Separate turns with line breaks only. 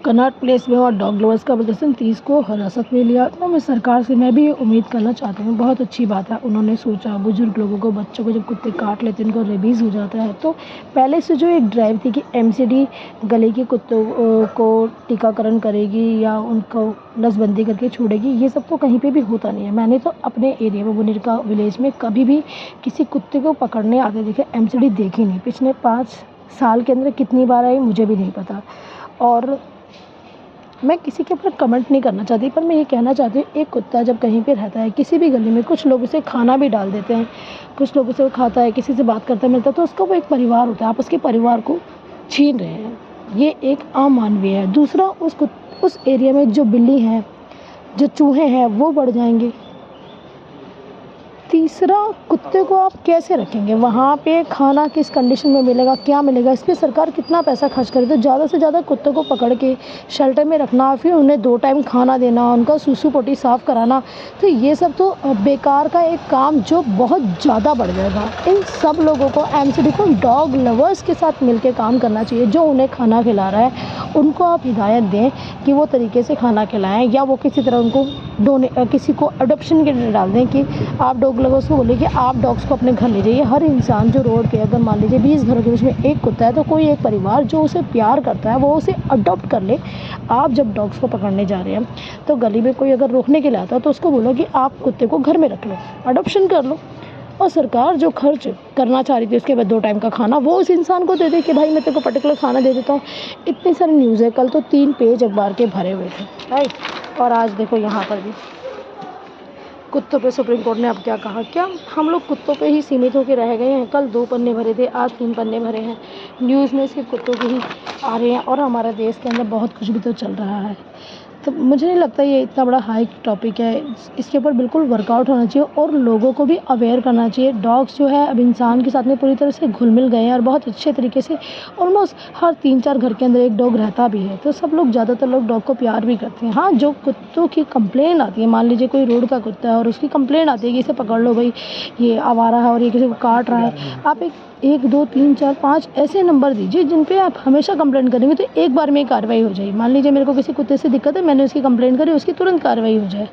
Connaught place में और dog lovers का प्रदर्शन 30 को हिरासत में लिया। तो मैं सरकार से मैं भी उम्मीद करना चाहती हूँ, बहुत अच्छी बात है उन्होंने सोचा। बुजुर्ग लोगों को, बच्चों को जब कुत्ते काट लेते हैं, उनको रेबीज़ हो जाता है, तो पहले से जो एक ड्राइव थी कि एमसीडी गली के कुत्तों को टीकाकरण करेगी या उनको नसबंदी करके छोड़ेगी, ये सब तो कहीं पे भी होता नहीं है। मैंने तो अपने एरिया में मुनिरका विलेज में कभी भी किसी कुत्ते को पकड़ने आते देखे एमसीडी देखी नहीं। पिछले 5 साल के अंदर कितनी बार आई मुझे भी नहीं पता। और मैं किसी के ऊपर कमेंट नहीं करना चाहती, पर मैं ये कहना चाहती हूँ, एक कुत्ता जब कहीं पे रहता है किसी भी गली में, कुछ लोग उसे खाना भी डाल देते हैं, कुछ लोग उसे वो खाता है, किसी से बात करता मिलता है, तो उसका वो एक परिवार होता है। आप उसके परिवार को छीन रहे हैं, ये एक अमानवीय है। दूसरा, उस एरिया में जो बिल्ली हैं, जो चूहे हैं, वो बढ़ जाएंगे। तीसरा, कुत्ते को आप कैसे रखेंगे, वहाँ पे खाना किस कंडीशन में मिलेगा, क्या मिलेगा, इस पर सरकार कितना पैसा खर्च करे। तो ज़्यादा से ज़्यादा कुत्तों को पकड़ के शेल्टर में रखना, फिर उन्हें 2 टाइम खाना देना, उनका सूसू पोटी साफ़ कराना, तो ये सब तो बेकार का एक काम जो बहुत ज़्यादा बढ़ जाएगा। इन सब लोगों को, एमसीडी को, डॉग लवर्स के साथ मिलकर काम करना चाहिए। जो उन्हें खाना खिला रहा है उनको आप हिदायत दें कि वो तरीके से खाना खिलाएँ, या वो किसी तरह उनको किसी को अडॉप्शन के लिए डाल दें कि आप डॉग लवर्स को बोले कि आप डॉग्स को अपने घर ले जाइए। हर इंसान जो रोड पे, अगर मान लीजिए 20 घरों के बीच में एक कुत्ता है, तो कोई एक परिवार जो उसे प्यार करता है वो उसे अडॉप्ट कर ले। आप जब डॉग्स को पकड़ने जा रहे हैं तो गली में कोई अगर रोकने के लिए आता है तो उसको बोलो कि आप कुत्ते को घर में रख लो, अडॉप्शन कर लो। और सरकार जो खर्च करना चाह रही थी उसके बाद 2 टाइम का खाना वो उस इंसान को दे दे कि भाई मैं तेरे को पर्टिकुलर खाना दे देता हूँ। इतनी सारी न्यूज़ है, कल तो 3 पेज अखबार के भरे हुए थे, राइट। और आज देखो यहाँ पर भी कुत्तों पे सुप्रीम कोर्ट ने अब क्या कहा। क्या हम लोग कुत्तों पे ही सीमित होकर रह गए हैं? कल 2 पन्ने भरे थे, आज 3 पन्ने भरे हैं। न्यूज़ में सिर्फ कुत्तों के ही आ रहे हैं, और हमारे देश के अंदर बहुत कुछ भी तो चल रहा है। तो मुझे नहीं लगता ये इतना बड़ा हाई टॉपिक है, इसके ऊपर बिल्कुल वर्कआउट होना चाहिए और लोगों को भी अवेयर करना चाहिए। डॉग्स जो है अब इंसान के साथ में पूरी तरह से घुल मिल गए हैं, और बहुत अच्छे तरीके से ऑलमोस्ट हर 3-4 घर के अंदर एक डॉग रहता भी है। तो सब लोग, ज़्यादातर लोग डॉग को प्यार भी करते हैं। हाँ, जो कुत्तों की कंप्लेन आती है, मान लीजिए कोई रोड का कुत्ता है और उसकी कंप्लेन आती है कि इसे पकड़ लो भाई, ये आवारा है और ये किसी को काट रहा है, आप 1 2 3 4 5 ऐसे नंबर दीजिए जिन पे आप हमेशा कंप्लेंट करेंगे तो एक बार में ही कार्रवाई हो जाएगी। मान लीजिए मेरे को किसी कुत्ते से दिक्कत है, मैंने उसकी कंप्लेंट करी, उसकी तुरंत कार्रवाई हो जाए।